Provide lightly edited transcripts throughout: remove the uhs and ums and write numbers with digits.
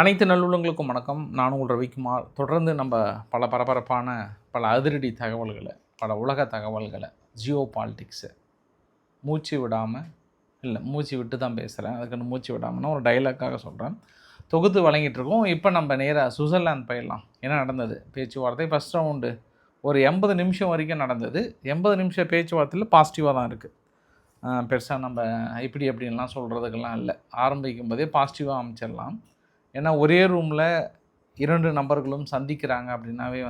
அனைத்து நல்லுள்ளங்களுக்கும் வணக்கம். நான் உங்கள் ரவிக்குமார். தொடர்ந்து நம்ம பல பரபரப்பான பல அதிரடி தகவல்களை, பல உலக தகவல்களை, ஜியோ பாலிட்டிக்ஸு மூச்சு விடாமல் மூச்சு விட்டு தான் பேசுகிறேன். அதுக்குன்னு மூச்சு விடாமல்னா ஒரு டைலாக்காக சொல்கிறேன். தொகுத்து வழங்கிட்டுருக்கோம். இப்போ நம்ம நேராக சுவிட்சர்லாந்து போயிடலாம். என்ன நடந்தது பேச்சுவார்த்தை? ஃபஸ்ட் ரவுண்டு ஒரு 80 நிமிஷம் வரைக்கும் நடந்தது. 80 நிமிஷம் பேச்சுவார்த்தையில் பாசிட்டிவாக தான் இருக்குது. பெருசாக நம்ம இப்படி அப்படின்லாம் சொல்கிறதுக்கெல்லாம் இல்லை. ஆரம்பிக்கும் போதே பாசிட்டிவாக அமைச்சிடலாம். ஏன்னா ஒரே ரூமில் 2 நபர்களும் சந்திக்கிறாங்க அப்படின்னாவே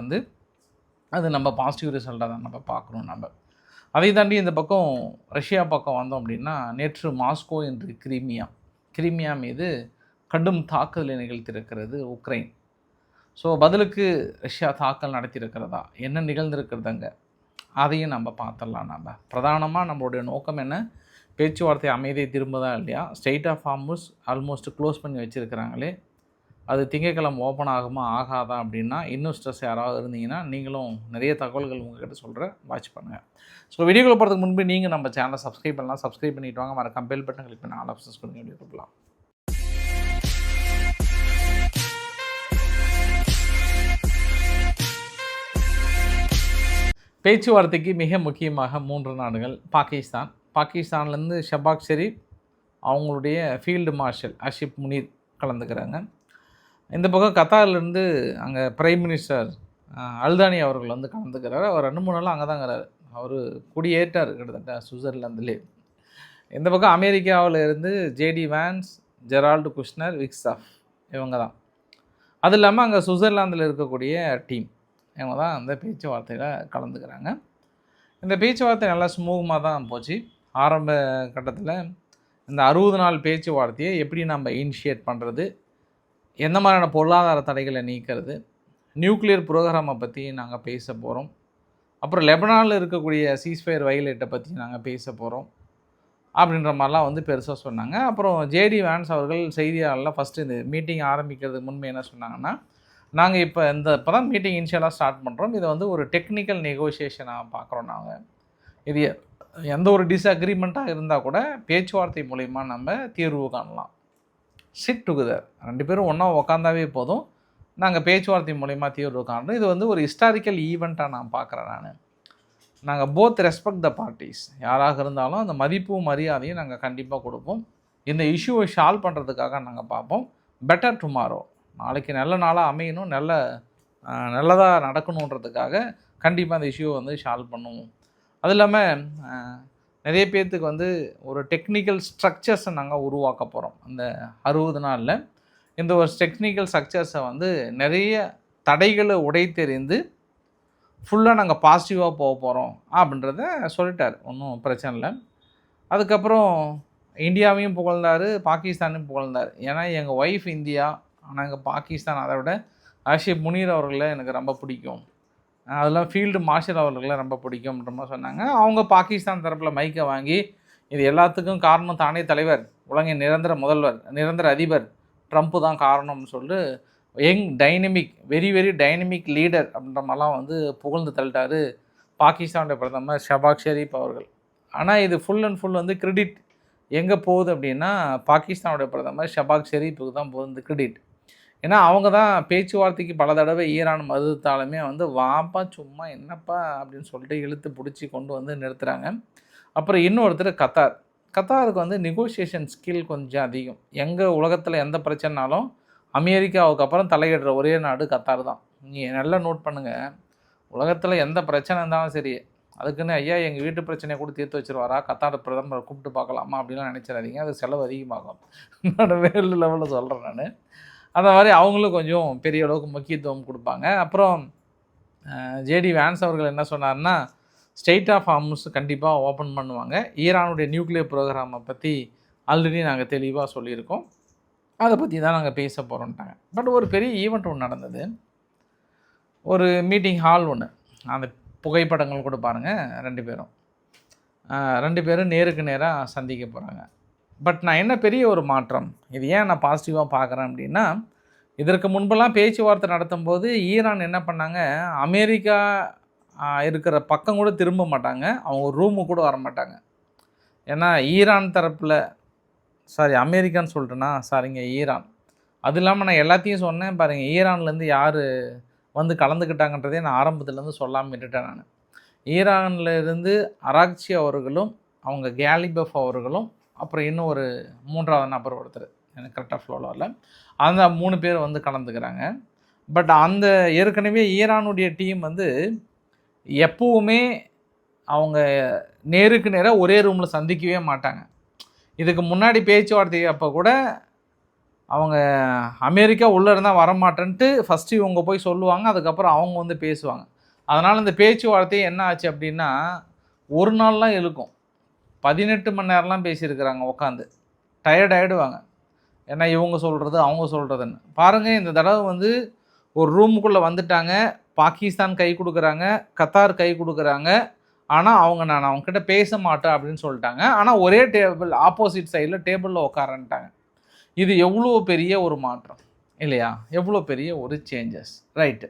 அது நம்ம பாசிட்டிவ் ரிசல்ட்டாக தான் நம்ம பார்க்கணும். அதை தாண்டி இந்த பக்கம் ரஷ்யா பக்கம் வந்தோம் அப்படின்னா, நேற்று மாஸ்கோ என்று கிரீமியா மீது கடும் தாக்குதலை நிகழ்த்தியிருக்கிறது உக்ரைன். ஸோ பதிலுக்கு ரஷ்யா தாக்கல் நடத்தியிருக்கிறதா, என்ன நிகழ்ந்திருக்கிறதுங்க, அதையும் நம்ம பார்த்துடலாம். பிரதானமாக நம்மளுடைய நோக்கம் என்ன? பேச்சுவார்த்தை அமைதியை திரும்புதா இல்லையா? Strait of Hormuz almost close பண்ணி வச்சுருக்கிறாங்களே, அது திங்கட்கிழமை ஓப்பன் ஆகுமா ஆகாதா அப்படின்னா, இன்னும் ஸ்ட்ரெஸ் யாராவது இருந்தீங்கன்னா நீங்களும் நிறைய தகவல்கள் உங்கள்கிட்ட சொல்கிறேன், வாட்ச் பண்ணுங்கள். ஸோ வீடியோக்குள்ள போகிறதுக்கு முன்பு நீங்கள் நம்ம சேனலை சப்ஸ்கிரைப் பண்ணலாம். சப்ஸ்கிரைப் பண்ணிவிட்டு வாங்க. மறக்காம பெல் பட்டன் கிளிக் பண்ணி ஆல் ஆப்ஷன்ஸ் கொடுங்க. வீடியோ கொடுக்கலாம். பேச்சுவார்த்தைக்கு மிக முக்கியமாக 3 நாடுகள். பாகிஸ்தான்லேருந்து ஷபாக் ஷெரீப், அவங்களுடைய ஃபீல்டு மார்ஷல் அஷிப் முனீர் கலந்துக்கிறாங்க. இந்த பக்கம் கத்தார்லேருந்து அங்கே பிரைம் மினிஸ்டர் அல்தானி அவர்கள் கலந்துக்கிறார். அவர் 2-3 நாள் அங்கே தாங்கிறார். அவர் குடியேற்றார் கிட்டத்தட்ட சுவிட்சர்லாந்துலே. இந்த பக்கம் அமெரிக்காவில் இருந்து ஜேடி வான்ஸ், ஜெரால்டு குஷ்னர், விக்ஸாஃப் இவங்க தான். அது இல்லாமல் அங்கே சுவிட்சர்லாந்தில் இருக்கக்கூடிய டீம் இவங்க தான் அந்த பேச்சுவார்த்தையில் கலந்துக்கிறாங்க. இந்த பேச்சுவார்த்தை நல்லா ஸ்மூகமாக தான் போச்சு. ஆரம்ப கட்டத்தில் இந்த 60 நாள் பேச்சுவார்த்தையை எப்படி நம்ம இனிஷியேட் பண்ணுறது, எந்த மாதிரியான பொருளாதார தடைகளை நீக்கிறது, நியூக்ளியர் ப்ரோக்ராமை பற்றி நாங்கள் பேச போகிறோம். அப்புறம் லெபனானில் இருக்கக்கூடிய சீஸ்ஃபயர் வயலேட்டை பற்றி நாங்கள் பேச போகிறோம் அப்படின்ற மாதிரிலாம் பெருசாக சொன்னாங்க. அப்புறம் ஜேடி வான்ஸ் அவர்கள் செய்தியாளர்லாம் ஃபஸ்ட்டு இந்த மீட்டிங் ஆரம்பிக்கிறதுக்கு முன்பு என்ன சொன்னாங்கன்னா, நாங்கள் இப்போ தான் மீட்டிங் இனிஷியலாக ஸ்டார்ட் பண்ணுறோம். இதை ஒரு டெக்னிக்கல் நெகோசியேஷனாக பார்க்குறோம். நாங்கள் இது எந்த ஒரு டிஸ்அக்ரிமெண்ட்டாக இருந்தால் கூட பேச்சுவார்த்தை மூலிமா நம்ம தீர்வு காணலாம். சிட் டுகெதர் 2 பேரும் ஒன்றா உக்காந்தாவே போதும், நாங்கள் பேச்சுவார்த்தை மூலிமா தீர்வு காணுறோம். இது ஒரு ஹிஸ்டாரிக்கல் ஈவெண்ட்டாக நான் பார்க்குறேன். நாங்கள் போத் ரெஸ்பெக்ட் த பார்ட்டிஸ், யாராக இருந்தாலும் அந்த மதிப்பும் மரியாதையும் நாங்கள் கண்டிப்பாக கொடுப்போம். இந்த இஷ்யூவை சால்வ் பண்ணுறதுக்காக நாங்கள் பார்ப்போம். பெட்டர் டுமாரோ, நாளைக்கு நல்ல நாளாக அமையணும், நல்லதாக நடக்கணுன்றதுக்காக கண்டிப்பாக அந்த இஷ்யூவை சால்வ் பண்ணுவோம். அது இல்லாமல் நிறைய பேர்த்துக்கு ஒரு டெக்னிக்கல் ஸ்ட்ரக்சர்ஸை நாங்கள் உருவாக்க போகிறோம். அந்த 60 நாளில் இந்த ஒரு டெக்னிக்கல் ஸ்ட்ரக்சர்ஸை நிறைய தடைகளை உடைத்தெறிந்து ஃபுல்லாக நாங்கள் பாசிட்டிவாக போக போகிறோம் அப்படின்றத சொல்லிட்டார். ஒன்றும் பிரச்சனை இல்லை. அதுக்கப்புறம் இந்தியாவையும் புகழ்ந்தார், பாகிஸ்தானையும் புகழ்ந்தார். ஏன்னா எங்கள் ஒய்ஃப் இந்தியா, ஆனால் எங்கள் பாகிஸ்தான், அதை விட அஷிப் முனீர் அவர்களை எனக்கு ரொம்ப பிடிக்கும், அதெல்லாம் ஃபீல்டு மார்ஷல் அவர்களை ரொம்ப பிடிக்கும்ன்ற மாதிரி சொன்னாங்க. அவங்க பாகிஸ்தான் தரப்பில் மைக்கை வாங்கி, இது எல்லாத்துக்கும் காரணம் தானே தலைவர், உலகின் நிரந்தர அதிபர் ட்ரம்ப்பு தான் காரணம்னு சொல்லிட்டு young dynamic very dynamic leader அப்படின்ற மாதிரிலாம் புகழ்ந்து தள்ளிட்டார் பாகிஸ்தானுடைய பிரதமர் ஷபாக் ஷெரீப் அவர்கள். ஆனால் இது ஃபுல் அண்ட் ஃபுல் கிரெடிட் எங்கே போகுது அப்படின்னா, பாகிஸ்தானுடைய பிரதமர் ஷபாக் ஷெரீப்புக்கு தான் போகுது கிரெடிட். ஏன்னா அவங்க தான் பேச்சுவார்த்தைக்கு பல தடவை ஈரான் மறுத்தாலுமே வாப்பா சும்மா என்னப்பா அப்படின்னு சொல்லிட்டு இழுத்து பிடிச்சி கொண்டு நிறுத்துகிறாங்க. அப்புறம் இன்னொருத்தர் கத்தாருக்கு நெகோசியேஷன் ஸ்கில் கொஞ்சம் அதிகம். எங்கள் உலகத்தில் எந்த பிரச்சனைனாலும் அமெரிக்காவுக்கு அப்புறம் தலையிடுற ஒரே நாடு கத்தார் தான். நீங்கள் நல்லா நோட் பண்ணுங்கள், உலகத்தில் எந்த பிரச்சனை இருந்தாலும் சரி, அதுக்குன்னு ஐயா எங்கள் வீட்டு பிரச்சனையை கூட தீர்த்து வச்சுருவாரா, கத்தார் பிரதமரை கூப்பிட்டு பார்க்கலாமா அப்படின்லாம் நினச்சிடாதீங்க. அது செலவு அதிகமாகும். நான் வேறு லெவலில் சொல்கிறேன். நான் அந்த மாதிரி அவங்களும் கொஞ்சம் பெரிய அளவுக்கு முக்கியத்துவம் கொடுப்பாங்க. அப்புறம் ஜேடி வான்ஸ் அவர்கள் என்ன சொன்னார்னா, ஸ்ட்ரெயிட் ஆஃப் ஹார்முஸ் கண்டிப்பாக ஓப்பன் பண்ணுவாங்க. ஈரானுடைய நியூக்ளியர் ப்ரோக்ராமை பற்றி ஆல்ரெடி நாங்கள் தெளிவாக சொல்லியிருக்கோம், அதை பற்றி தான் நாங்கள் பேச போகிறோன்ட்டாங்க. பட் ஒரு பெரிய ஈவெண்ட் ஒன்று நடந்தது. ஒரு மீட்டிங் ஹால் ஒன்று, அந்த புகைப்படங்கள் கூட பாருங்கள். 2 பேரும் நேருக்கு நேராக சந்திக்க போகிறாங்க. பட் நான் என்ன பெரிய ஒரு மாற்றம், இது ஏன் நான் பாசிட்டிவாக பார்க்குறேன் அப்படின்னா, இதற்கு முன்பெல்லாம் பேச்சுவார்த்தை நடத்தும்போது ஈரான் என்ன பண்ணாங்க, அமெரிக்கா இருக்கிற பக்கம் கூட திரும்ப மாட்டாங்க, அவங்க ரூமு கூட வர மாட்டாங்க. ஏன்னா ஈரான் தரப்பில் அமெரிக்கான்னு சொல்லிட்டேன்னா ஈரான் அது இல்லாமல் நான் எல்லாத்தையும் சொன்னேன் பாருங்கள், ஈரான்லேருந்து யார் வந்து கலந்துக்கிட்டாங்கன்றதே நான் ஆரம்பத்துலேருந்து சொல்லாமல் விட்டுட்டேன் நான். ஈரானில் இருந்து அராக்சி அவர்களும் அவங்க கேலிபஃப் அவர்களும் அப்புறம் இன்னும் ஒரு 3வது நபர் ஒருத்தர், எனக்கு கரெக்டாக ஃப்ளோவில் வரல, அந்த 3 பேர் வந்து கலந்துக்கிறாங்க. பட் அந்த ஏற்கனவே ஈரானுடைய டீம் வந்து எப்பவுமே அவங்க நேருக்கு நேராக ஒரே ரூமில் சந்திக்கவே மாட்டாங்க. இதுக்கு முன்னாடி பேச்சுவார்த்தை அப்போ கூட அவங்க அமெரிக்கா உள்ளே இருந்தால் வரமாட்டேன்ட்டு ஃபஸ்ட்டு இவங்க போய் சொல்லுவாங்க, அதுக்கப்புறம் அவங்க வந்து பேசுவாங்க. அதனால் இந்த பேச்சுவார்த்தை என்ன ஆச்சு அப்படின்னா ஒரு நாள்லாம் இழுக்கும். 18 மணி நேரம்லாம் பேசியிருக்கிறாங்க உட்காந்து. டயர்ட் ஆகிடுவாங்க. ஏன்னா இவங்க சொல்கிறது அவங்க சொல்கிறதுன்னு. பாருங்கள், இந்த தடவை வந்து ஒரு ரூமுக்குள்ளே வந்துட்டாங்க. பாகிஸ்தான் கை கொடுக்குறாங்க, கத்தார் கை கொடுக்குறாங்க. ஆனால் நான் அவங்ககிட்ட பேச மாட்டேன் அப்படின்னு சொல்லிட்டாங்க. ஆனால் ஒரே டேபிள் ஆப்போசிட் சைடில் டேபிளில் உட்காரன்ட்டாங்க. இது எவ்வளோ பெரிய ஒரு மாற்றம் இல்லையா? எவ்வளோ பெரிய ஒரு சேஞ்சஸ், ரைட்டு.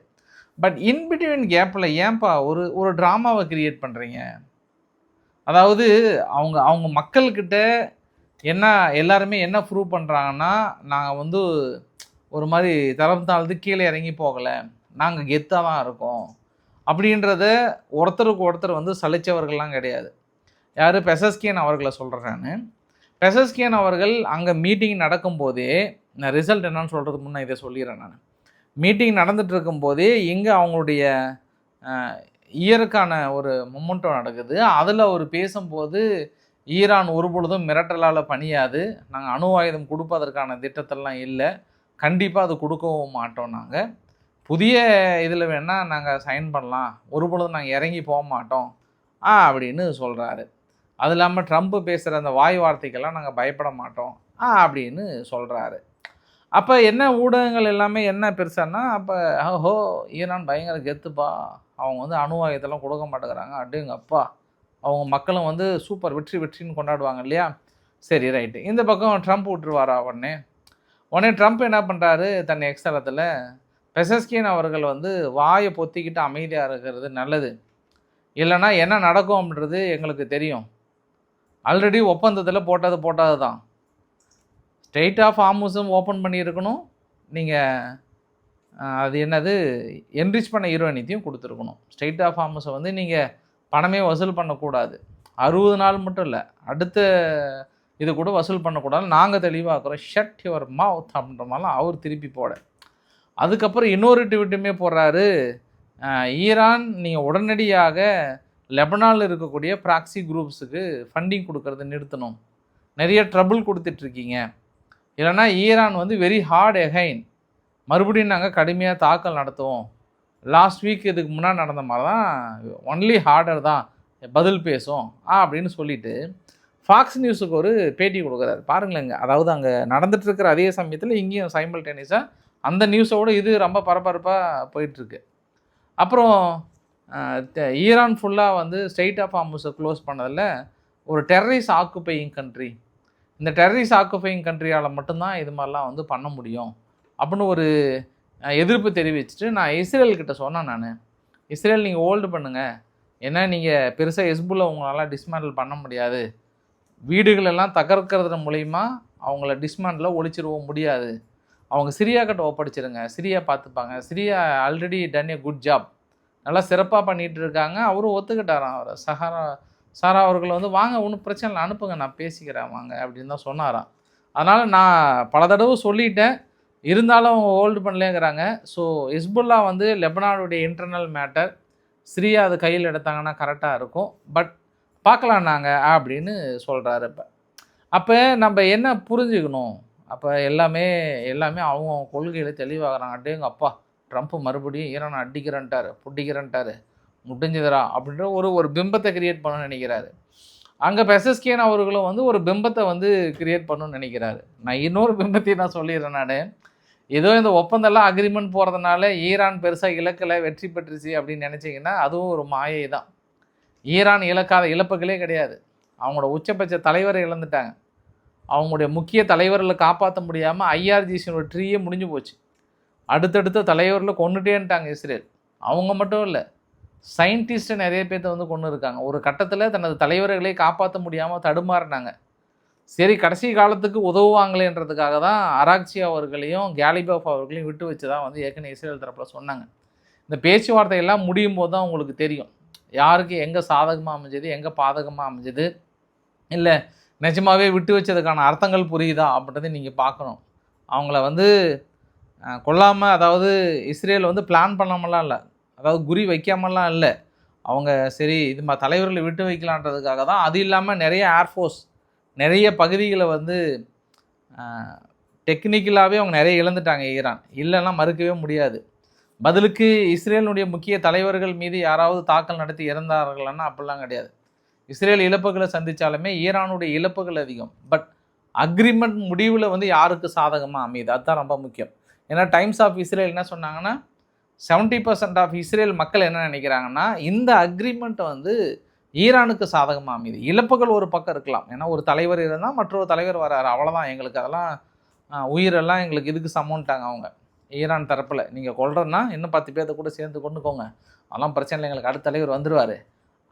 பட் இன்பிட்வீன் கேப்பில் ஏன்பா ஒரு ட்ராமாவை கிரியேட் பண்ணுறீங்க? அதாவது அவங்க மக்கள்கிட்ட என்ன எல்லாருமே என்ன ப்ரூவ் பண்ணுறாங்கன்னா, நாங்கள் வந்து ஒரு மாதிரி தரம் தாழ்ந்து கீழே இறங்கி போகலை, நாங்கள் கெத்தாக தான் இருக்கோம் அப்படின்றத ஒருத்தருக்கு ஒருத்தர் வந்து சலித்தவர்கள்லாம் கிடையாது. யார்? பெசஸ்கியன் அவர்களை சொல்கிறேன் நான். பெசஸ்கியன் அவர்கள் அங்கே மீட்டிங் நடக்கும்போதே, நான் ரிசல்ட் என்னன்னு சொல்கிறதுக்கு முன்னே இதை சொல்லிடுறேன் நான். மீட்டிங் நடந்துகிட்டு இருக்கும்போதே இங்கே அவங்களுடைய இயருக்கான ஒரு மொமெண்டம் நடக்குது. அதில் அவர் பேசும்போது ஈரான் ஒரு பொழுதும் மிரட்டலால் பணியாது, நாங்கள் அணு ஆயுதம் கொடுப்பதற்கான திட்டத்தெல்லாம் இல்லை, கண்டிப்பாக அது கொடுக்கவும் மாட்டோம், நாங்கள் புதிய இதில் வேணால் நாங்கள் சைன் பண்ணலாம், ஒரு பொழுதும் நாங்கள் இறங்கி போக மாட்டோம் அப்படின்னு சொல்கிறாரு. அது இல்லாமல் ட்ரம்ப் பேசுகிற அந்த வாய் வார்த்தைக்கெல்லாம் நாங்கள் பயப்பட மாட்டோம் அப்படின்னு சொல்கிறாரு. அப்போ என்ன ஊடகங்கள் எல்லாமே என்ன பெருசான்னா, அப்போ ஓஹோ ஈரான் பயங்கர கெத்துப்பா, அவங்க வந்து அணு ஆயுதத்தெல்லாம் கொடுக்க மாட்டேங்கிறாங்க, அப்படிங்கப்பா அவங்க மக்களும் வந்து சூப்பர் வெற்றின்னு கொண்டாடுவாங்க இல்லையா? சரி ரைட்டு. இந்த பக்கம் ட்ரம்ப் விட்டுருவாரா? உடனே ட்ரம்ப் என்ன பண்ணுறாரு, தன் எக்ஸ்தலத்தில் பெசஸ்கியன் அவர்கள் வந்து வாயை பொத்திக்கிட்டு அமைதியாக இருக்கிறது நல்லது, இல்லைனா என்ன நடக்கும் அப்படின்றது எங்களுக்கு தெரியும், ஆல்ரெடி ஒப்பந்தத்தில் போட்டது தான், ஸ்ட்ரெயிட் ஆஃப் ஹார்முஸும் ஓப்பன் பண்ணியிருக்கணும், நீங்கள் அது என்னது என்ரிச் பண்ண யூரேனியத்தையும் கொடுத்துருக்கணும். ஸ்ட்ரெயிட் ஆஃப் ஹார்முஸை வந்து நீங்கள் பணமே வசூல் பண்ணக்கூடாது, 60 நாள் மட்டும் இல்லை, அடுத்த இது கூட வசூல் பண்ணக்கூடாது, நாங்கள் தெளிவாக்குறோம், ஷட் யுவர் மவுத் அப்படின்ற மாதிரிலாம் அவர் திருப்பி போட. அதுக்கப்புறம் இன்னொரு ட்வீட்டுமே போடுறாரு, ஈரான் நீங்கள் உடனடியாக லெபனானில் இருக்கக்கூடிய ப்ராக்சி குரூப்ஸுக்கு ஃபண்டிங் கொடுக்கறத நிறுத்தணும், நிறைய ட்ரபிள் கொடுத்துட்ருக்கீங்க, இல்லைனா ஈரான் வந்து வெரி ஹார்ட் எகைன், மறுபடியும் நாங்கள் கடுமையாக தாக்கல் நடத்துவோம், லாஸ்ட் வீக் இதுக்கு முன்னாடி நடந்த மாதிரி தான், ஒன்லி ஹார்டர் தான் பதில் பேசும் அப்படின்னு சொல்லிட்டு ஃபாக்ஸ் நியூஸுக்கு ஒரு பேட்டி கொடுக்குறாரு. பாருங்களேங்க, அதாவது அங்கே நடந்துகிட்ருக்கிற அதே சமயத்தில் இங்கேயும் சைமல்டேனியஸாக அந்த நியூஸோடு இது ரொம்ப பரபரப்பாக போயிட்டுருக்கு. அப்புறம் ஈரான் ஃபுல்லாக வந்து ஸ்ட்ரெயிட் ஆஃப் ஹார்முஸை க்ளோஸ் பண்ணதில் ஒரு டெரரிஸ்ட் ஆக்குபையிங் கண்ட்ரி, இந்த டெரரிஸ்ட் ஆக்குபையிங் கண்ட்ரியால் மட்டும்தான் இது மாதிரிலாம் வந்து பண்ண முடியும் அப்படின்னு ஒரு எதிர்ப்பு தெரிவிச்சுட்டு நான் இஸ்ரேல்கிட்ட சொன்னேன், நான் இஸ்ரேல் நீங்கள் ஹோல்டு பண்ணுங்கள், ஏன்னா நீங்கள் பெருசாக ஹெஸ்புல்லா உங்களால் டிஸ்மேண்டில் பண்ண முடியாது, வீடுகளெல்லாம் தகர்க்கிறது மூலிமா அவங்கள டிஸ்மேண்டில் ஒழிச்சிருவோம் முடியாது, அவங்க சிரியா கிட்ட ஒப்படைச்சிருங்க, சிரியா பார்த்துப்பாங்க, சிரியா ஆல்ரெடி டன் ஏ குட் ஜாப், நல்லா சிறப்பாக பண்ணிகிட்டு இருக்காங்க. அவரும் ஒத்துக்கிட்டாராம், அவர் சாரா அவர்கள் வந்து வாங்க ஒன்றும் பிரச்சனை இல்லை அனுப்புங்க, நான் பேசிக்கிறேன் வாங்க அப்படின்னு தான் சொன்னாராம். அதனால் நான் பல தடவை சொல்லிட்டேன், இருந்தாலும் அவங்க ஹோல்டு பண்ணலேங்கிறாங்க. ஸோ ஹிஸ்புல்லா வந்து லெபனானுடைய இன்டர்னல் மேட்டர், சிரியா அது கையில் எடுத்தாங்கன்னா கரெக்டாக இருக்கும், பட் பார்க்கலாம் நாங்கள் அப்படின்னு சொல்கிறாரு. அப்போ நம்ம என்ன புரிஞ்சுக்கணும், அப்போ எல்லாமே அவங்க கொள்கையில் தெளிவாகிறாங்க. அட்டேங்க அப்பா, ட்ரம்ப் மறுபடியும் ஈரானை அடிக்கிறன்ட்டார், புட்டிக்கிறன்ட்டார், முடிஞ்சதுரா அப்படின்ற ஒரு பிம்பத்தை கிரியேட் பண்ணணும்னு நினைக்கிறாரு. அங்கே பெசஸ்கியன் அவர்களும் வந்து ஒரு பிம்பத்தை வந்து கிரியேட் பண்ணணும்னு நினைக்கிறாரு. நான் இன்னொரு பிம்பத்தையும் நான் சொல்லிடுறேன், நான் ஏதோ இந்த ஒப்பந்தெல்லாம் அக்ரிமெண்ட் போகிறதுனால ஈரான் பெருசாக இலக்கில் வெற்றி பெற்றுச்சு அப்படின்னு நினச்சிங்கன்னா அதுவும் ஒரு மாயை தான். ஈரான் இழக்காத இழப்புகளே கிடையாது, அவங்களோட உச்சபட்ச தலைவரை இழந்துட்டாங்க, அவங்களுடைய முக்கிய தலைவர்களை காப்பாற்ற முடியாமல் ஐஆர்ஜிசியோட ட்ரீயே முடிஞ்சு போச்சு, அடுத்தடுத்த தலைவரில் கொண்டுட்டேன்ட்டாங்க இஸ்ரேல். அவங்க மட்டும் இல்லை, சயின்டிஸ்ட்டை நிறைய பேர்த்த வந்து கொண்டு இருக்காங்க. ஒரு கட்டத்தில் தனது தலைவர்களை காப்பாற்ற முடியாமல் தடுமாறினாங்க. சரி கடைசி காலத்துக்கு உதவுவாங்களேன்றதுக்காக தான் அராக்சி அவர்களையும் கேலிபாஃப் அவர்களையும் விட்டு வச்சு தான் வந்து ஏற்கனவே இஸ்ரேல் தரப்பில் சொன்னாங்க. இந்த பேச்சுவார்த்தையெல்லாம் முடியும் போது தான் உங்களுக்கு தெரியும் யாருக்கு எங்கே சாதகமாக அமைஞ்சது, எங்கே பாதகமாக அமைஞ்சது, இல்லை நிஜமாகவே விட்டு வச்சதுக்கான அர்த்தங்கள் புரியுதா அப்படின்றத நீங்கள் பார்க்கணும். அவங்கள வந்து கொல்லாமல், அதாவது இஸ்ரேல் வந்து பிளான் பண்ணாமலாம் இல்லை, அதாவது குறி வைக்காமலாம் இல்லை, அவங்க சரி இது தலைவர்களை விட்டு வைக்கலான்றதுக்காக தான். அது இல்லாமல் நிறைய ஏர்ஃபோர்ஸ் நிறைய பகுதிகளை வந்து டெக்னிக்கலாகவே அவங்க நிறைய இழந்துட்டாங்க ஈரான், இல்லைன்னா மறுக்கவே முடியாது. பதிலுக்கு இஸ்ரேலுடைய முக்கிய தலைவர்கள் மீது யாராவது தாக்கல் நடத்தி இறந்தார்கள்னா அப்படிலாம் கிடையாது. இஸ்ரேல் இழப்புகளை சந்தித்தாலுமே ஈரானுடைய இழப்புகள் அதிகம். பட் அக்ரிமெண்ட் முடிவில் வந்து யாருக்கு சாதகமாக அமையுது, அதுதான் ரொம்ப முக்கியம். ஏன்னா டைம்ஸ் ஆஃப் இஸ்ரேல் என்ன சொன்னாங்கன்னா 70% ஆஃப் இஸ்ரேல் மக்கள் என்ன நினைக்கிறாங்கன்னா இந்த அக்ரிமெண்ட் வந்து ஈரானுக்கு சாதகமாக அமையுது. இழப்புகள் ஒரு பக்கம் இருக்கலாம், ஏன்னா ஒரு தலைவர் இருந்தால் மற்றொரு தலைவர் வராரு, அவ்வளோதான், எங்களுக்கு அதெல்லாம் உயிரெல்லாம் எங்களுக்கு இதுக்கு சமம்ட்டாங்க அவங்க ஈரான் தரப்பில். நீங்கள் கொள்றதுன்னா இன்னும் 10 பேர்த்த கூட சேர்ந்து கொண்டுக்கோங்க, அதெல்லாம் பிரச்சனை இல்லை, எங்களுக்கு அடுத்த தலைவர் வந்துடுவார்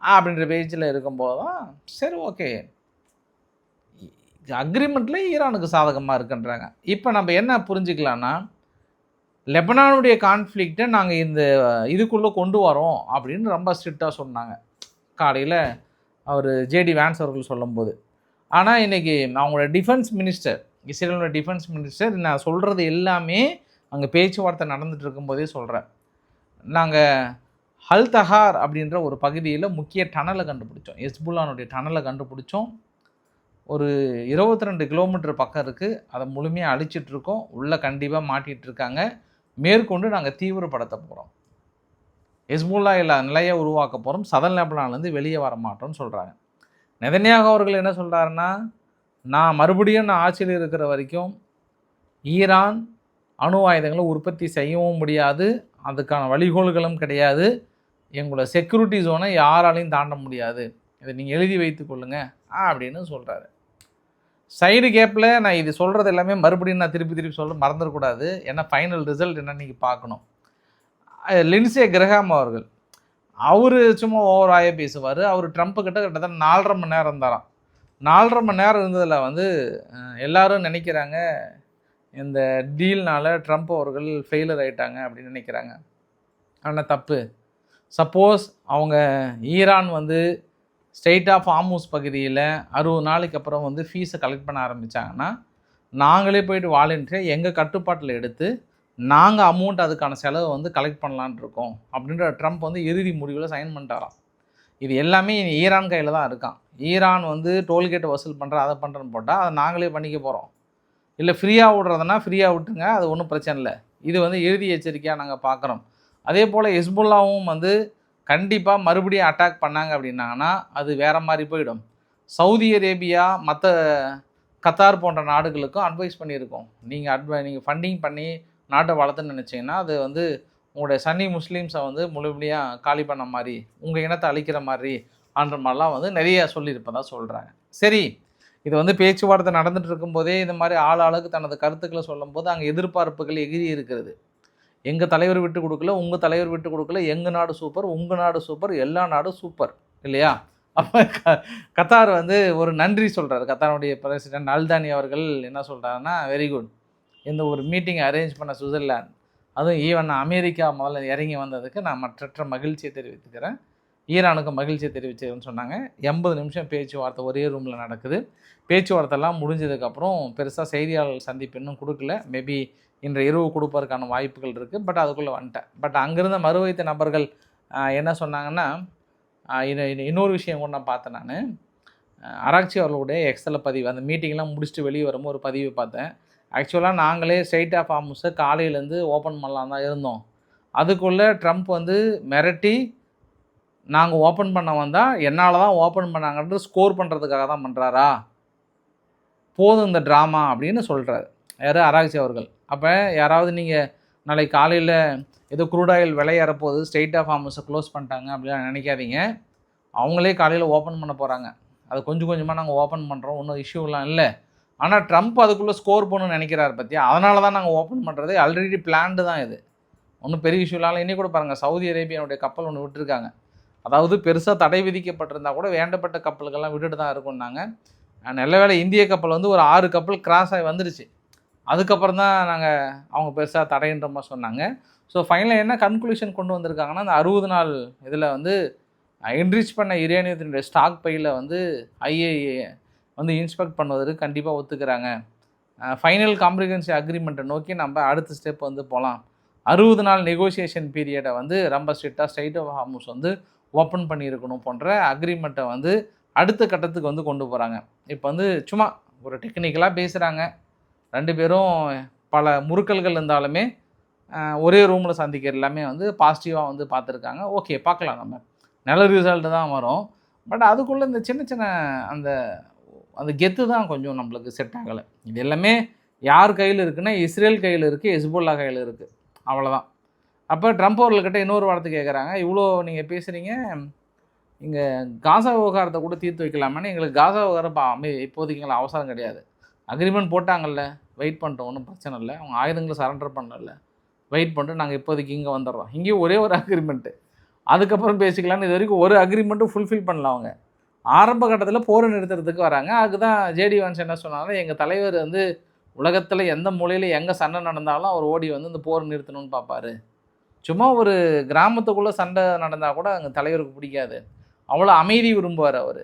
அப்படின்ற பேச்சில் இருக்கும்போது தான் சரி ஓகே அக்ரிமெண்ட்டில் ஈரானுக்கு சாதகமாக இருக்குன்றாங்க. இப்போ நம்ம என்ன புரிஞ்சுக்கலான்னா லெபனானுடைய கான்ஃப்ளிக்டை நாங்கள் இந்த இதுக்குள்ளே கொண்டு வரோம் அப்படின்னு ரொம்ப ஸ்ட்ரிக்டாக சொன்னாங்க காலையில் அவர் ஜேடி வான்ஸ் அவர்கள் சொல்லும்போது. ஆனால் இன்றைக்கி அவங்களோட டிஃபென்ஸ் மினிஸ்டர், இஸ்ரேலோட டிஃபென்ஸ் மினிஸ்டர், நான் சொல்கிறது எல்லாமே அங்கே பேச்சுவார்த்தை நடந்துகிட்டு இருக்கும்போதே சொல்கிறேன், நாங்கள் ஹல் தஹார் அப்படின்ற ஒரு பகுதியில் முக்கிய டனலை கண்டுபிடிச்சோம், ஹெஸ்புல்லானுடைய டனலை கண்டுபிடிச்சோம். ஒரு 22 கிலோமீட்டர் பக்கம் இருக்குது, அதை முழுமையாக அழிச்சிட்ருக்கோம், உள்ளே கண்டிப்பாக மாட்டிகிட்ருக்காங்க, மேற்கொண்டு நாங்கள் தீவிரப்படுத்த போகிறோம், ஹெஸ்புல்லா இல்லா நிலையை உருவாக்க போகிறோம், சதன் லெபனான்லேருந்து வெளியே வர மாட்டோம்னு சொல்கிறாங்க. நெதன்யாகு அவர்கள் என்ன சொல்கிறாருன்னா, நான் மறுபடியும் ஆட்சியில் இருக்கிற வரைக்கும் ஈரான் அணு ஆயுதங்களை உற்பத்தி செய்யவும் முடியாது, அதுக்கான வழிகோல்களும் கிடையாது, எங்களோட செக்யூரிட்டி ஜோனை யாராலையும் தாண்ட முடியாது, இதை நீங்கள் எழுதி வைத்து கொள்ளுங்க அப்படின்னு சொல்கிறாரு. சைடு கேப்பில் நான் இது சொல்கிறது எல்லாமே மறுபடியும் நான் திருப்பி சொல்ல மறந்துடக்கூடாது, ஏன்னா ஃபைனல் ரிசல்ட் என்னன்னு நீங்கள் பார்க்கணும். லின்சே கிரஹாம் அவர்கள், அவர் சும்மா ஓவராக பேசுவார், அவர் ட்ரம்ப்பு கிட்டத்தட்ட 4.5 மணி நேரம் இருந்தாராம். 4.5 மணி நேரம் இருந்ததில் வந்து எல்லோரும் நினைக்கிறாங்க இந்த டீல்னால் ட்ரம்ப் அவர்கள் ஃபெயிலர் ஆகிட்டாங்க அப்படின்னு நினைக்கிறாங்க. ஆனால் தப்பு. சப்போஸ் அவங்க ஈரான் வந்து ஸ்டேட் ஆஃப் ஹார்முஸ் பகுதியில் 60 நாளைக்கு அப்புறம் வந்து ஃபீஸை கலெக்ட் பண்ண ஆரம்பித்தாங்கன்னா நாங்களே போய்ட்டு வாலண்டியராக எங்கள் கட்டுப்பாட்டில் எடுத்து நாங்கள் அமௌண்ட் அதுக்கான செலவை வந்து கலெக்ட் பண்ணலான் இருக்கோம் அப்படின்ற ட்ரம்ப் வந்து இறுதி முடிவில் சைன் பண்ணிட்டாராம். இது எல்லாமே ஈரான் கையில் தான் இருக்கான். ஈரான் வந்து டோல்கேட்டை வசூல் பண்ணுற அதை பண்ணுறேன்னு போட்டால் அதை நாங்களே பண்ணிக்க போகிறோம், இல்லை ஃப்ரீயாக விட்றதுனா ஃப்ரீயாக விட்டுங்க, அது ஒன்றும் பிரச்சனை இல்லை, இது வந்து இறுதி எச்சரிக்கையாக நாங்கள் பார்க்குறோம். அதே போல் ஹெஸ்புல்லாவும் வந்து கண்டிப்பாக மறுபடியும் அட்டாக் பண்ணாங்க அப்படின்னாங்கன்னா அது வேறு மாதிரி போயிடும். சவுதி அரேபியா மற்ற கத்தார் போன்ற நாடுகளுக்கும் அட்வைஸ் பண்ணியிருக்கோம், நீங்கள் ஃபண்டிங் பண்ணி நாட்டை வளர்த்துன்னு நினச்சிங்கன்னா அது வந்து உங்களுடைய சன்னி முஸ்லீம்ஸை வந்து முழுமையாக காலி பண்ண மாதிரி, உங்கள் இனத்தை அழிக்கிற மாதிரி அந்த மாதிரிலாம் வந்து நிறைய சொல்லியிருப்பதா சொல்கிறாங்க. சரி, இது வந்து பேச்சுவார்த்தை நடந்துகிட்டு இருக்கும்போதே இந்த மாதிரி ஆளுக்கு தனது கருத்துக்களை சொல்லும்போது அங்கே எதிர்பார்ப்புகள் எகிரி இருக்கிறது. எங்கள் தலைவர் விட்டு கொடுக்கல, உங்கள் தலைவர் விட்டு கொடுக்கல, எங்கள் நாடு சூப்பர், உங்கள் நாடு சூப்பர், எல்லா நாடும் சூப்பர் இல்லையா? அப்போ கத்தார் வந்து ஒரு நன்றி சொல்கிறார். கத்தாருடைய பிரசிடென்ட் அல்தானி அவர்கள் என்ன சொல்கிறாருன்னா, வெரி குட், இந்த ஒரு மீட்டிங் அரேஞ்ச் பண்ண சுவிட்சர்லாந்து, அதுவும் ஈவன் அமெரிக்கா முதல்ல இறங்கி வந்ததுக்கு நான் மற்ற மகிழ்ச்சியை தெரிவித்துக்கிறேன், ஈரானுக்கு மகிழ்ச்சியை தெரிவிச்சுக்கிறேன்னு சொன்னாங்க. 80 நிமிஷம் பேச்சுவார்த்தை ஒரே ரூமில் நடக்குது. பேச்சுவார்த்தைலாம் முடிஞ்சதுக்கப்புறம் பெருசாக செய்தியாளர்கள் சந்திப்பு இன்னும் கொடுக்கல, மேபி இன்று இரவு கொடுப்பதற்கான வாய்ப்புகள் இருக்குது. பட் அதுக்குள்ளே வந்துட்டேன். பட் அங்கேருந்த மறுவைத்த நபர்கள் என்ன சொன்னாங்கன்னா, இன்னொரு விஷயம் கூட நான் பார்த்தேன், நான் அராக்சி அவர்களுடைய எக்ஸலில் பதிவு, அந்த மீட்டிங்லாம் முடிச்சுட்டு வெளியே வரும்போது ஒரு பதிவு பார்த்தேன். ஆக்சுவலாக நாங்களே ஸ்டேட் ஆஃப் ஹார்முஸை காலையிலேருந்து ஓப்பன் பண்ணலாம் தான் இருந்தோம், அதுக்குள்ளே ட்ரம்ப் வந்து மிரட்டி நாங்கள் ஓப்பன் பண்ண வந்தால் என்னால் தான் ஓப்பன் பண்ணாங்கன்றது ஸ்கோர் பண்ணுறதுக்காக தான் பண்ணுறாரா, போதும் இந்த ட்ராமா அப்படின்னு சொல்கிறாரு யார், அராக்சி அவர்கள். அப்போ யாராவது நீங்கள் நாளைக்கு காலையில் ஏதோ க்ரூட் ஆயில் விலையேறப்போகுது, ஸ்டேட் ஆஃப் ஹார்முஸை க்ளோஸ் பண்ணிட்டாங்க அப்படிலாம் நினைக்காதீங்க, அவங்களே காலையில் ஓப்பன் பண்ண போகிறாங்க, அது கொஞ்சம் கொஞ்சமாக நாங்கள் ஓப்பன் பண்ணுறோம், ஒன்றும் இஷ்யூலாம் இல்லை. ஆனால் ட்ரம்ப் அதுக்குள்ளே ஸ்கோர் பண்ணணும்னு நினைக்கிறார் பற்றியா, அதனால தான் நாங்கள் ஓப்பன் பண்ணுறது, ஆல்ரெடி பிளான்டு தான் இது, ஒன்றும் பெரிய இஷ்யூலாம். இன்னி கூட பாருங்கள், சவுதி அரேபியாவுடைய கப்பல் ஒன்று விட்டுருக்காங்க, அதாவது பெருசாக தடை விதிக்கப்பட்டிருந்தால் கூட வேண்டப்பட்ட கப்பல்கள்லாம் விட்டுட்டு தான் இருக்கும்னாங்க. நல்ல வேளை இந்திய கப்பல் வந்து ஒரு 6 கப்பல் கிராஸ் ஆகி வந்துடுச்சு. அதுக்கப்புறம் தான் அவங்க பெருசா தடைன்ற மாரி சொன்னாங்க. ஸோ ஃபைனலா என்ன கன்க்ளூஷன் கொண்டு வந்திருக்காங்கன்னா, அந்த 60 நாள் இதில வந்து என்ரிச் பண்ண யுரேனியத்தினுடைய ஸ்டாக் பையில வந்து ஐஏஇஏ வந்து இன்ஸ்பெக்ட் பண்ணுவதற்கு கண்டிப்பா ஒத்துக்கிறாங்க. ஃபைனல் காம்ப்ரிஹென்சிவ் அக்ரீமெண்ட்டை நோக்கி நம்ம அடுத்த ஸ்டெப் வந்து போலாம். 60 நாள் நெகோசியேஷன் பீரியடை வந்து ரொம்ப ஸ்ட்ரெயிட் ஆஃப் ஹார்முஸ் வந்து ஓப்பன் பண்ணியிருக்கணும் போன்ற அக்ரிமெண்ட்டை வந்து அடுத்த கட்டத்துக்கு வந்து கொண்டு போகிறாங்க. இப்போ வந்து சும்மா ஒரு டெக்னிக்கலாக பேசுகிறாங்க. 2 பேரும் பல முறுக்கல்கள் இருந்தாலுமே ஒரே ரூமில் சந்திக்கிற எல்லாமே வந்து பாசிட்டிவாக வந்து பார்த்துருக்காங்க. ஓகே, பார்க்கலாம், நம்ம நல்ல ரிசல்ட்டு தான் வரும். பட் அதுக்குள்ளே இந்த சின்ன சின்ன அந்த அந்த கெத்து தான் கொஞ்சம் நம்மளுக்கு செட் ஆகலை. இது எல்லாமே யார் கையில் இருக்குன்னா, இஸ்ரேல் கையில் இருக்குது, ஹெஸ்புல்லா கையில் இருக்குது, அவ்வளோதான். அப்போ ட்ரம்ப் அவர்கள்கிட்ட இன்னொரு வார்த்தை கேட்குறாங்க, இவ்வளோ நீங்கள் பேசுகிறீங்க, இங்கே காசா விவகாரத்தை கூட தீர்த்து வைக்கலாமான்னு. எங்களுக்கு காசா விவகாரம் இப்போதைக்கு எங்களுக்கு அவசரம் கிடையாது. அக்ரிமெண்ட் போட்டாங்கல்ல, வெயிட் பண்ணிட்டோம், ஒன்றும் பிரச்சனை இல்லை. அவங்க ஆயுதங்களை சரண்டர் பண்ணல, வெயிட் பண்ணிட்டு நாங்கள் இப்போதைக்கு இங்கே வந்துடுறோம். இங்கேயும் ஒரே ஒரு அக்ரிமெண்ட்டு, அதுக்கப்புறம் பேசிக்கலான்னு. இது வரைக்கும் ஒரு அக்ரிமெண்ட்டும் ஃபுல்ஃபில் பண்ணல. அவங்க ஆரம்ப கட்டத்தில் போரை நிறுத்துறதுக்கு வராங்க. அதுக்கு தான் ஜேடி வான்ஸ் என்ன சொன்னாலும், எங்கள் தலைவர் வந்து உலகத்தில் எந்த மூலையில் எங்கே சண்டை நடந்தாலும் அவர் ஓடி வந்து இந்த போரை நிறுத்தணும்னு பார்ப்பார். சும்மா ஒரு கிராமத்துக்குள்ளே சண்டை நடந்தால் கூட அங்கே தலைவருக்கு பிடிக்காது, அவ்வளோ அமைதி விரும்புவார் அவர்.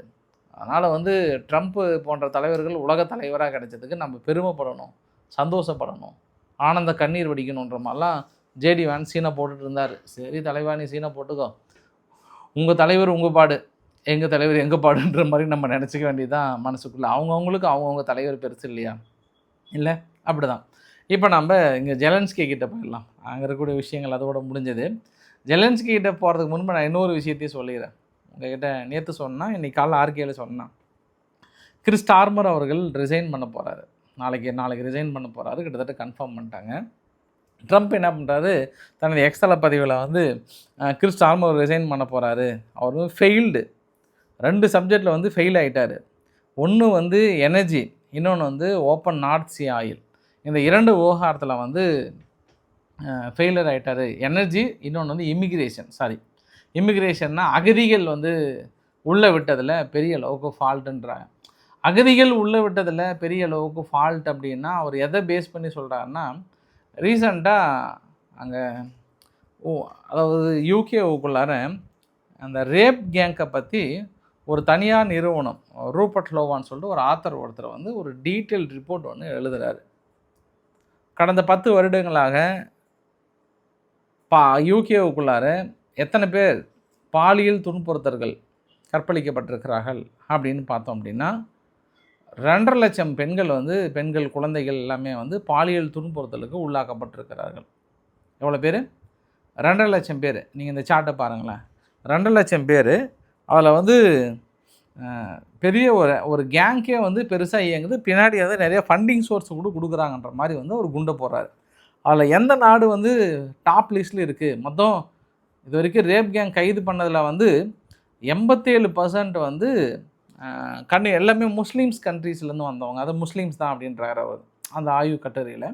அதனால் வந்து ட்ரம்ப்பு போன்ற தலைவர்கள் உலக தலைவராக கிடைச்சதுக்கு நம்ம பெருமைப்படணும், சந்தோஷப்படணும், ஆனந்த கண்ணீர் வடிக்கணுன்ற மாதிரிலாம் ஜேடி வான்ஸ் சீனை போட்டுட்டு இருந்தார். சரி தலைவா, நீ சீனை போட்டுக்கோ, உங்கள் தலைவர் உங்கள் பாடு, எங்கள் தலைவர் எங்கள் பாடுன்ற மாதிரி நம்ம நினச்சிக்க வேண்டியதுதான் மனசுக்குள்ளே. அவங்கவுங்களுக்கு அவங்கவுங்க தலைவர் பெருசு இல்லையா? இல்லை, அப்படி தான். இப்போ நம்ம இங்கே ஜெலன்ஸ்கி கிட்டே போயிடலாம். அங்கே இருக்கக்கூடிய விஷயங்கள் அதோட முடிஞ்சது. ஜெலன்ஸ்கி கிட்டே போகிறதுக்கு முன்பு நான் இன்னொரு விஷயத்தையும் சொல்லிடுறேன். உங்கள்கிட்ட நேற்று சொன்னால், இன்றைக்கி காலைல ஆர்கேயில் சொன்னால், கிறிஸ் ஸ்டார்மர் அவர்கள் ரிசைன் பண்ண போகிறாரு. நாளைக்கு ரிசைன் பண்ண போகிறாரு, கிட்டத்தட்ட கன்ஃபார்ம் பண்ணிட்டாங்க. ட்ரம்ப் என்ன பண்ணுறாரு, தனது எக்ஸல பதிவில் வந்து கிறிஸ் ஸ்டார்மர் ரிசைன் பண்ண போகிறாரு, அவர் வந்து ஃபெயில்டு, 2 சப்ஜெக்டில் வந்து ஃபெயில் ஆகிட்டார். ஒன்று வந்து எனர்ஜி, இன்னொன்று வந்து ஓப்பன் நார்த் சி ஆயில். இந்த 2 விவகாரத்தில் வந்து ஃபெயிலியர் ஆகிட்டார். எனர்ஜி, இன்னொன்று வந்து இமிக்ரேஷன்னா அகதிகள் வந்து உள்ளே விட்டதில் பெரிய அளவுக்கு ஃபால்ட்டுன்றாங்க. அகதிகள் உள்ளே விட்டதில் பெரிய அளவுக்கு ஃபால்ட் அப்படின்னா அவர் எதை பேஸ் பண்ணி சொல்கிறாருன்னா, ரீசண்டாக அங்கே அதாவது யூகேவுக்குள்ளார அந்த ரேப் கேங்கை பற்றி ஒரு தனியார் நிறுவனம், ரூபர்ட் லோவான்னு சொல்லிட்டு ஒரு ஆத்தர் ஒருத்தர் வந்து ஒரு டீட்டெயில் ரிப்போர்ட் ஒன்று எழுதுகிறாரு. கடந்த 10 வருடங்களாக யூகேவுக்குள்ளார எத்தனை பேர் பாலியல் துன்புறுத்தல்கள் கற்பழிக்கப்பட்டிருக்கிறார்கள் அப்படின்னு பார்த்தோம் அப்படின்னா, 2.5 லட்சம் பெண்கள் குழந்தைகள் எல்லாமே வந்து பாலியல் துன்புறுத்தலுக்கு உள்ளாக்கப்பட்டிருக்கிறார்கள். எவ்வளோ பேர்? 2.5 லட்சம் பேர். நீங்கள் இந்த சார்ட்டை பாருங்களேன், 2.5 லட்சம் பேர். அதில் வந்து பெரிய ஒரு கேங்கே வந்து பெருசாக இயங்குது. பின்னாடி வந்து நிறைய ஃபண்டிங் சோர்ஸ் கூட கொடுக்குறாங்கன்ற மாதிரி வந்து ஒரு குண்டை போடுறாரு. அதில் எந்த நாடு வந்து டாப் லிஸ்ட்டில் இருக்குது? மொத்தம் இது வரைக்கும் ரேப் கேங் கைது பண்ணதில் வந்து 87% வந்து எல்லாமே முஸ்லீம்ஸ் கண்ட்ரீஸ்லேருந்து வந்தவங்க, அது முஸ்லீம்ஸ் தான் அப்படின்றார் அவர் அந்த ஆய்வு கட்டுரையில்.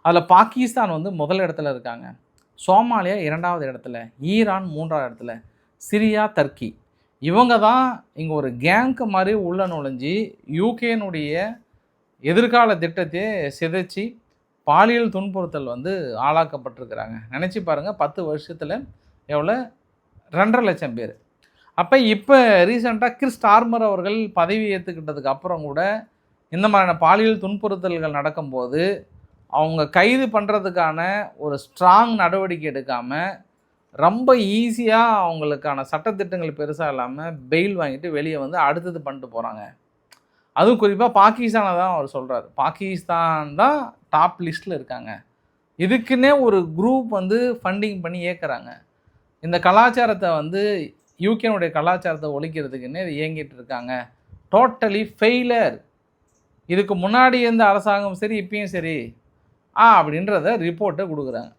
அதில் பாகிஸ்தான் வந்து முதல் இடத்துல இருக்காங்க, சோமாலியா 2வது இடத்துல, ஈரான் 3வது இடத்துல, சிரியா, டர்க்கி. இவங்க தான் இங்கே ஒரு கேங்க்கு மாதிரி உள்ள நுழைஞ்சி யூகேனுடைய எதிர்கால திட்டத்தையே சிதைச்சி பாலியல் துன்புறுத்தல் வந்து ஆளாக்கப்பட்டிருக்கிறாங்க. நினச்சி பாருங்கள், 10 வருஷத்தில் எவ்வளோ? 2.5 லட்சம் பேர். அப்போ இப்போ ரீசெண்டாக கிறிஸ் ஸ்டார்மர் அவர்கள் பதவி ஏற்றுக்கிட்டதுக்கு அப்புறம் கூட இந்த மாதிரியான பாலியல் துன்புறுத்தல்கள் நடக்கும்போது அவங்க கைது பண்ணுறதுக்கான ஒரு ஸ்ட்ராங் நடவடிக்கை எடுக்காமல் ரொம்ப ஈஸியாக அவங்களுக்கான சட்டத்திட்டங்கள் பெருசாக இல்லாமல் பெயில் வாங்கிட்டு வெளியே வந்து அடுத்தது பண்ணிட்டு போகிறாங்க. அதுவும் குறிப்பாக பாகிஸ்தானை தான் அவர் சொல்கிறார். பாகிஸ்தான் தான் டாப் லிஸ்ட்டில் இருக்காங்க. இதுக்குன்னே ஒரு குரூப் வந்து ஃபண்டிங் பண்ணி இயக்குறாங்க. இந்த கலாச்சாரத்தை வந்து யூகேனுடைய கலாச்சாரத்தை ஒழிக்கிறதுக்குன்னே இது இயங்கிட்டு இருக்காங்க. Totally failure. இதுக்கு முன்னாடி இருந்த அரசாங்கம் சரி, இப்பயும் சரி அப்படின்றத ரிப்போர்ட்டை கொடுக்குறாங்க.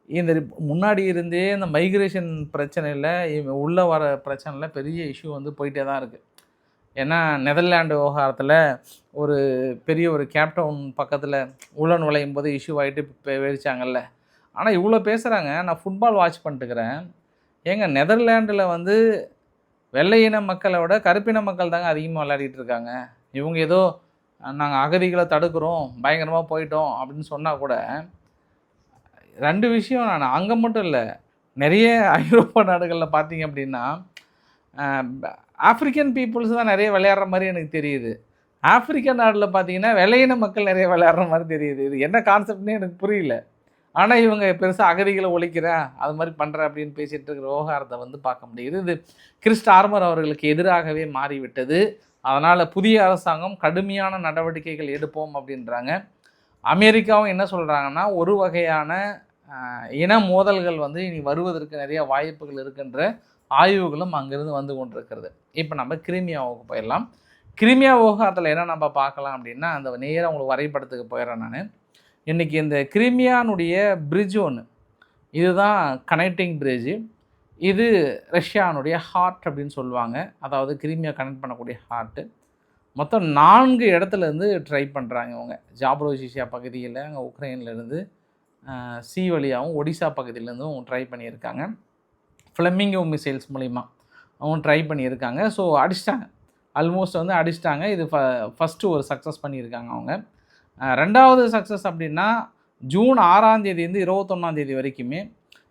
இந்த முன்னாடி இருந்தே இந்த மைக்ரேஷன் பிரச்சனையில் உள்ளே வர பிரச்சனையில் பெரிய இஷ்யூ வந்து போயிட்டே தான் இருக்குது. ஏன்னா நெதர்லாண்டு விவகாரத்தில் ஒரு பெரிய ஒரு கேப்டவுன் பக்கத்தில் உள்ள நுழையும் போது இஷ்யூ ஆகிட்டு வெடிச்சாங்கல்ல. ஆனால் இவ்வளோ பேசுகிறாங்க. நான் ஃபுட்பால் வாட்ச் பண்ணிட்டுக்கிறேன். ஏங்க, நெதர்லாண்டில் வந்து வெள்ளையின மக்களை விட கருப்பின மக்கள் தாங்க அதிகமாக விளையாடிட்டு இருக்காங்க. இவங்க ஏதோ நாங்கள் அகதிகளை தடுக்கிறோம், பயங்கரமாக போயிட்டோம் அப்படின்னு சொன்னால் கூட 2 விஷயம் நான் அங்கே மட்டும் இல்லை, நிறைய ஐரோப்பா நாடுகளில் பார்த்தீங்க அப்படின்னா ஆஃப்ரிக்கன் பீப்புள்ஸ் தான் நிறைய விளையாடுற மாதிரி எனக்கு தெரியுது. ஆஃப்ரிக்கா நாட்டில் பார்த்தீங்கன்னா வெள்ளையின மக்கள் நிறைய விளையாடுற மாதிரி தெரியுது. இது என்ன கான்செப்ட்னே எனக்கு புரியல. ஆனால் இவங்க பெருசாக அகதிகளை ஒழிக்கிறேன் அது மாதிரி பண்ணுறேன் அப்படின்னு பேசிகிட்டு இருக்கிற விவகாரத்தை வந்து பார்க்க முடியுது. இது கிறிஸ் ஸ்டார்மர் அவர்களுக்கு எதிராகவே மாறிவிட்டது. அதனால் புதிய அரசாங்கம் கடுமையான நடவடிக்கைகள் எடுப்போம் அப்படின்றாங்க. அமெரிக்காவும் என்ன சொல்கிறாங்கன்னா, ஒரு வகையான இன மோதல்கள் வந்து இனி வருவதற்கு நிறைய வாய்ப்புகள் இருக்கின்ற ஆய்வுகளும் அங்கேருந்து வந்து கொண்டிருக்கிறது. இப்போ நம்ம கிரிமியாவுக்கு போயிடலாம். கிரிமியா விவகாரத்தில் என்ன நம்ம பார்க்கலாம் அப்படின்னா, அந்த நேராக உங்களுக்கு வரைபடத்துக்கு போயிடுறேன் நான். இன்றைக்கி இந்த கிரிமியானுடைய பிரிட்ஜ் ஒன்று, இதுதான் கனெக்டிங் பிரிட்ஜு. இது ரஷ்யானுடைய ஹார்ட் அப்படின்னு சொல்லுவாங்க. அதாவது கிரிமியா கனெக்ட் பண்ணக்கூடிய ஹார்ட்டு. மொத்தம் 4 இடத்துலேருந்து ட்ரை பண்ணுறாங்க இவங்க. ஜாப்ரோசியா பகுதியில், அங்கே உக்ரைன்லேருந்து சி வழியாகவும் ஒடிசா பகுதியிலேருந்தும் ட்ரை பண்ணியிருக்காங்க. ஃப்ளெமிங்கோ மிசைல்ஸ் மூலிமா அவங்க ட்ரை பண்ணியிருக்காங்க. ஸோ அடிச்சிட்டாங்க, ஆல்மோஸ்ட் வந்து அடிச்சிட்டாங்க. இது ஃபஸ்ட்டு ஒரு சக்ஸஸ் பண்ணியிருக்காங்க அவங்க. 2வது சக்ஸஸ் அப்படின்னா ஜூன் 6ஆம் தேதியிலேருந்து 21ஆம் தேதி வரைக்குமே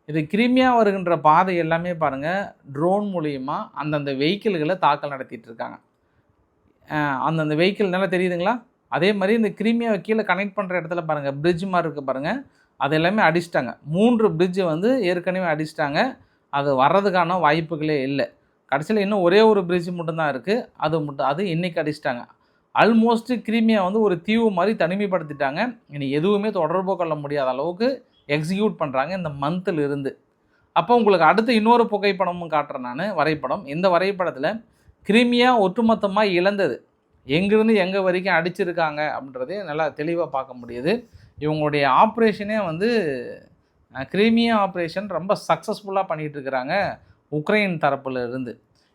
இது கிரிமியா வருகின்ற பாதை எல்லாமே பாருங்கள் ட்ரோன் மூலிமா அந்தந்த வெஹிக்கிள்களை தாக்கல் நடத்திட்டு இருக்காங்க. அந்தந்த வெஹிக்கிள் நல்லா தெரியுதுங்களா? அதே மாதிரி இந்த கிரிமியாவை கீழே கனெக்ட் பண்ணுற இடத்துல பாருங்கள் பிரிட்ஜ் மாதிரி இருக்குது பாருங்கள், அது எல்லாமே அடிச்சிட்டாங்க. 3 பிரிட்ஜை வந்து ஏற்கனவே அடிச்சிட்டாங்க. அது வர்றதுக்கான வாய்ப்புகளே இல்லை. கடைசியில் இன்னும் ஒரே ஒரு பிரிட்ஜ் மட்டும்தான் இருக்குது. அது இன்றைக்கி அடிச்சிட்டாங்க. ஆல்மோஸ்ட்டு கிரிமியா வந்து ஒரு தீவு மாதிரி தனிமைப்படுத்திட்டாங்க. இனி எதுவுமே தொடர்பு கொள்ள முடியாத அளவுக்கு எக்ஸிக்யூட் பண்ணுறாங்க இந்த மந்தில் இருந்து. அப்போ உங்களுக்கு அடுத்து இன்னொரு புகைப்படமும் காட்டுறேன் நான், வரைபடம். இந்த வரைபடத்தில் கிரிமியா ஒட்டுமொத்தமாக இழந்தது எங்கேருந்து எங்கே வரைக்கும் அடிச்சிருக்காங்க அப்படின்றதே நல்லா தெளிவாக பார்க்க முடியுது. இவங்களுடைய ஆப்ரேஷனே வந்து கிரிமியா ஆப்ரேஷன் ரொம்ப சக்ஸஸ்ஃபுல்லாக பண்ணிகிட்டு இருக்கிறாங்க உக்ரைன் தரப்பில் இருந்து.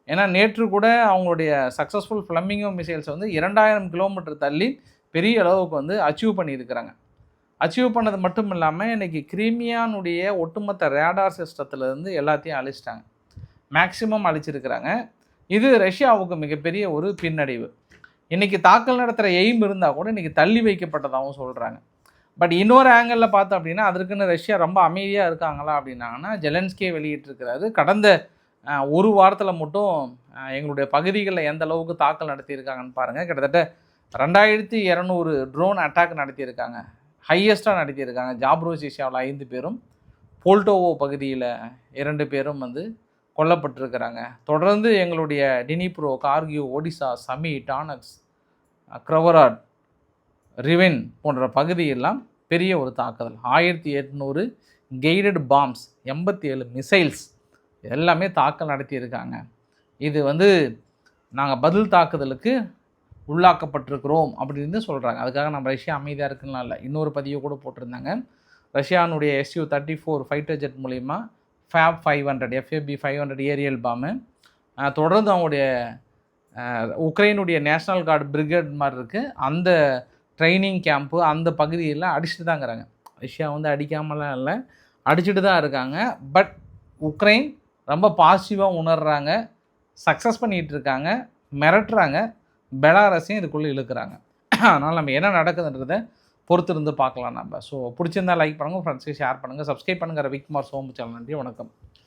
ஏன்னா நேற்று கூட அவங்களுடைய சக்ஸஸ்ஃபுல் ஃப்ளெமிங்கோ மிசைல்ஸ் வந்து 2000 கிலோமீட்டர் தள்ளி பெரிய அளவுக்கு வந்து அச்சீவ் பண்ணியிருக்கிறாங்க. அச்சீவ் பண்ணது மட்டும் இல்லாமல் இன்றைக்கி கிரிமியானுடைய ஒட்டுமொத்த ரேடார் சிஸ்டத்துலேருந்து எல்லாத்தையும் அழிச்சிட்டாங்க, மேக்சிமம் அழிச்சிருக்கிறாங்க. இது ரஷ்யாவுக்கு மிகப்பெரிய ஒரு பின்னடைவு. இன்றைக்கி தாக்கல் நடத்துகிற எய்ம் இருந்தால் கூட இன்றைக்கி தள்ளி வைக்கப்பட்டதாகவும் சொல்கிறாங்க. பட் இன்னொரு ஆங்கிளில் பார்த்தோம் அப்படின்னா அதற்குன்னு ரஷ்யா ரொம்ப அமைதியாக இருக்காங்களா அப்படின்னாங்கன்னா, ஜெலன்ஸ்கே வெளியிட்டிருக்கிறாரு கடந்த ஒரு வாரத்தில் மட்டும் எங்களுடைய பகுதிகளில் எந்த அளவுக்கு தாக்கல் நடத்தியிருக்காங்கன்னு பாருங்கள். கிட்டத்தட்ட 2200 ட்ரோன் அட்டாக் நடத்தியிருக்காங்க, ஹையஸ்ட்டாக நடத்தியிருக்காங்க. ஜாப்ரோசியாவில் 5 பேரும், போல்டோவோ பகுதியில் 2 பேரும் வந்து கொல்லப்பட்டிருக்கிறாங்க. தொடர்ந்து எங்களுடைய Dnipro, Kharkiv, Odesa, Sumy, Donetsk, க்ரவராட், ரிவென் போன்ற பகுதியெல்லாம் பெரிய ஒரு தாக்குதல். 1800 கெய்டட் பாம்ஸ், 87 மிசைல்ஸ் எல்லாமே தாக்கல் நடத்தியிருக்காங்க. இது வந்து நாங்கள் பதில் தாக்குதலுக்கு உள்ளாக்கப்பட்டிருக்கிறோம் அப்படின்னு சொல்கிறாங்க. அதுக்காக நம்ம ரஷ்யா அமைதியாக இருக்குன்னா இல்லை. இன்னொரு பதிவை கூட போட்டிருந்தாங்க. ரஷ்யானுடைய Su-34 ஃபைட்டர் ஜெட் மூலிமா FAB 500 ஏரியல் பாம்பு தொடர்ந்து அவங்களுடைய உக்ரைனுடைய நேஷ்னல் கார்டு பிரிகேட் மாதிரி இருக்குது, அந்த ட்ரைனிங் கேம்ப்பு அந்த பகுதியெல்லாம் அடிச்சுட்டு தாங்கிறாங்க. ரஷ்யா வந்து அடிக்காமலாம் இல்லை, அடிச்சுட்டு தான் இருக்காங்க. பட் உக்ரைன் ரொம்ப பாசிட்டிவாக உணர்கிறாங்க, சக்ஸஸ் பண்ணிகிட்டு இருக்காங்க, மிரட்டுறாங்க, பெலாரஸையும் இதுக்குள்ளே இழுக்கிறாங்க. அதனால் நம்ம என்ன நடக்குதுன்றதை பொறுத்திருந்து பார்க்கலாம் நம்ம. ஸோ பிடிச்சிருந்தால் லைக் பண்ணுங்கள், ஃப்ரெண்ட்ஸுக்கு ஷேர் பண்ணுங்கள், சப்ஸ்கிரைப் பண்ணுங்கள். ரவிக்குமார் சோமு சேனல். நன்றி, வணக்கம்.